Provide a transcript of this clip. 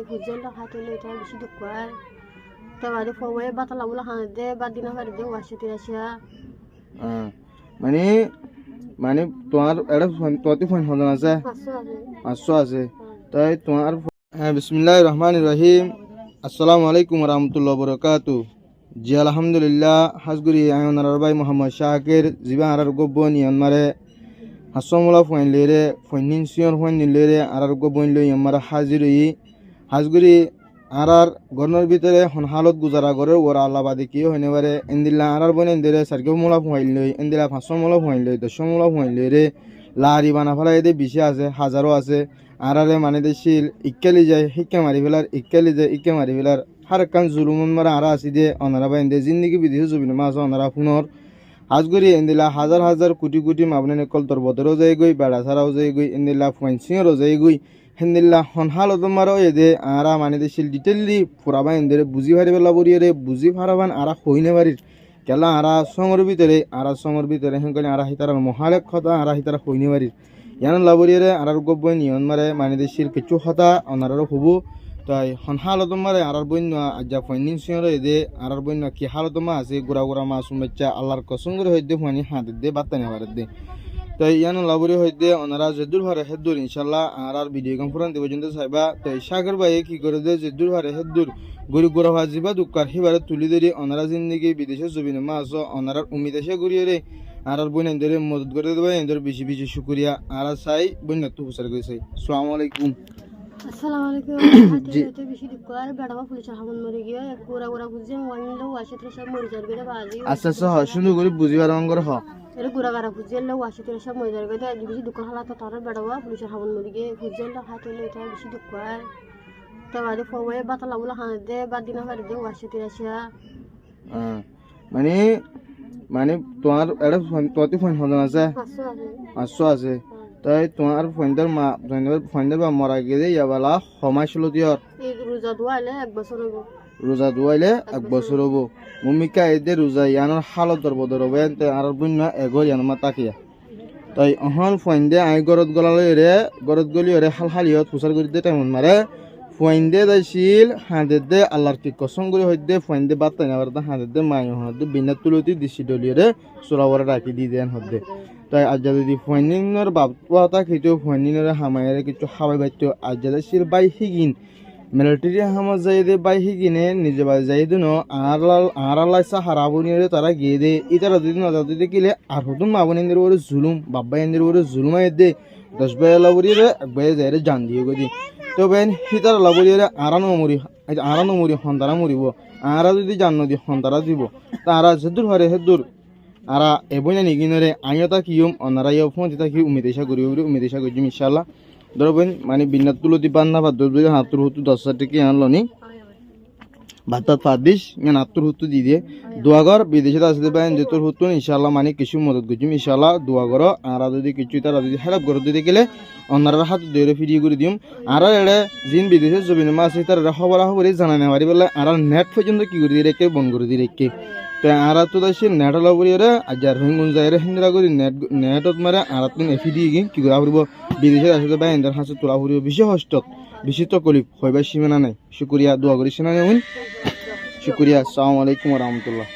ফুজেলটা খাইলে এটা বেশি দুঃখ হয় তো বাদে ফোয়ে বাতালা বলে হাঁদে বাদ দিনা ফারে দে ওয়াশে তিরাশিয়া মানে মানে তোমার এটা তোতে ফোন হলো আছে 500 আছে তাই তোমার হ্যাঁ বিসমিল্লাহির রহমানির রহিম আসসালামু আলাইকুম ওয়া রাহমাতুল্লাহি ওয়া বারাকাতুহু জি আলহামদুলিল্লাহ হাজগুরি আয়নার ভাই মোহাম্মদ শাকির জিবা আরার গব্বনি আমারে হাসমুলা ফোন লেরে ফোনিন সিয়র ফোন লেরে আরার গব্বনি লই আমারা হাজিরি হাজগুরি আরার গরনের ভিতরে হন হালত গুজারা করে ওরা আল্লাহবাদী কি হইনে পারে ইন্দিল্লা আরার বনে ইন্দিরে সারকে মুলা ফুয়াইল লই ইন্দিরা 500 মুলা ফুয়াইল লই 10 মুলা ফুয়াইল লই রে লারি বানা ফেলাই দে বেশি আছে হাজারও আছে আরারে মানে দেশিল ইক্কালি যায় হিক্কা মারি ফেলার ইক্কালি যায় ইক্কা মারি ফেলার হার কান জুলুমন মারা আরা আসি দে অনারা বাইন দে জিন্দেগি বিদেশ জবিন মাছ অনারা ফুনর হাজগুরি ইন্দিলা হাজার হাজার কোটি কোটি মাবনে কল তোর বদরও যায় গই বেড়া ছাড়াও যায় গই ইন্দিলা ফাইনসিংরও যায় গই হেন্দিল্লা হন হালত মারো এদে আরা মানে দেশিল ডিটেইলি ফুরাবা ইন্দিরে বুঝি ভারি বেলা বরিয়ে বুঝি ফারাবান আরা হইনে বাড়ির কেলা আরা সঙ্গর ভিতরে হেনকনি আরা হিতার মহালেক কথা আরা হিতার হইনে বাড়ির ইয়ান লাবরিয়ে আরার গব্বই নিয়ন মারে মানে দেশিল কিছু হতা অনারও হবু তাই হন হালত মারে আরার বন্য আজ্জা ফাইনিন সিংর এদে আরার বন্য কি হালত মা আছে গুড়া গুড়া মাসুম বাচ্চা আল্লাহর কসম করে হইতে ফানি হাতে দে বাত্তানি বারে দে তাই ইয়ান লাবরি হইতে ওনারা জেদুর হারে হেদুর ইনশাল্লাহ আর ভিডিও কনফারেন্স দেব জন্য চাইবা তাই সাগর ভাই কি করে দে জেদুর হারে হেদুর গরি গুড়া হাজিবা দুকার হিবারে তুলি ধরি ওনারা জিন্দগি বিদেশে জবিন মাছ ওনারা উমিদ এসে গড়িয়ে রে আর বইন এদের মদত করে দেবে এদের বেশি বেশি শুকরিয়া আর চাই বইন তো হুসার কইছে আসসালামু আলাইকুম আসসালামু আলাইকুম এটা বেশি দুঃখ আর বেড়াবা পুলিশ হামন মরে গিয়ে গোরা গোরা বুঝে ওয়াইলো ওয়াশে তিরাশিয়া মরে যাবে বাজি আচ্ছা আচ্ছা শুনু করে বুঝিবার অঙ্গর হ এর গুড়া গাড়া ফুজেল ওয়াশে তিরাশিয়া মরে যাবে তো বেশি দুঃখ হালাত তার বেড়াবা পুলিশ হামন মরে গিয়ে ফুজেলটা খাইলে এটা বেশি দুঃখ হয় তো বাদে ফোয়ে বাতালা বলে হাঁদে বাদ দিনা ফারে দে ওয়াশে তিরাশিয়া মানে মানে তোমার এটা তোতে ফোন হলো আছে 500 আছে তাই তোমার ফোনদার বা মরা গেলে ইয়াবালা সময় ছিল দিয়র রোজা দুয়াইলে 1 বছর হবো মুমিকা এদে রোজা ইয়ানোর হালত দরবদর হবে আর বন্য এগর ইয়ান মা তাকিয়া তাই অহল ফোনদে আই গরত গলি রে হাল হালিয়ত পুসার করি দে টাইম মারে ফোনদে দাইছিল হাঁদে দে আল্লাহর কি কসম করে হইদে ফোনদে বাত্তা নাবার দা হাঁদে দে মাই হদে বিনা তুলতি দিছি ডলিয়ে রে সোলাবরে রাখি দি দেন হদে তাই আজ যদি ফোনিনর বাপটা কিছু ফোনিনর হামায়ের কিছু হাওয়াই বাইতো আজ যদি সির বাই হিগিন মিলিটারি হামা যাই দে বাই হিগিনে নিজে বাই যাই দিন আরালাই সাহারা বনিয়ে তারা গিয়ে দে ইতারা যদি না যদি কিলে আর হতুন মাবনিদের ওরে জুলুম বাব্বা এদের ওরে জুলুমাই দে 10 বাই লাবরিয়ে একবারে যাই রে জান দিয়ে গদি তো বেন হিতার লাবরিয়ে আরানো মরি হন্তারা মরিব আরা যদি জান্ন দি হন্তারা দিব তারা যেদুর হারে হেদুর আরা এবইনা নিগিনরে আইয়তা কিয়ম অনারাইও ফোন দিতা কি উমিদেশা করি ইনশাআল্লাহ ধরবেন মানে বিন্নাত তুলতি পান্না বা দরবে হাতুর হতু 10 টাকা আনলনি বাতাত ফাদিস মান হাতুর হতু দি দিয়ে দুয়াগর বিদেশে আসতে পারেন যে তোর হতু ইনশাআল্লাহ মানে কিছু মদত গজিম ইনশাআল্লাহ দুয়াগর আরা যদি কিছু তারা যদি হেল্প করে দিতে গেলে অনারা হাত ধরে ফিরিয়ে করে দিম আর এড়ে জিন বিদেশে জবিন মাছ তার খবর খবরে জানা নেওয়ারি বলে আর নেট পর্যন্ত কি করে দিয়ে রেখে বন্ধ করে দিয়ে রেখে তো আর তো দাসি নেট লাবরিয়ে আজার হিঙ্গুন যায় রে হিন্দরা করে নেটত মারে আর তুমি এফি দিয়ে কি করে আবরব বিদেশে আসতে পাই এন্দার হাসে তোলা ফুরিব বেশি হস্ত বেশি তকলিফ হইবার সীমানা নাই শুকরিয়া দোয়া করি সিনা নেউন শুকরিয়া আসসালামু আলাইকুম ওয়া রাহমাতুল্লাহ।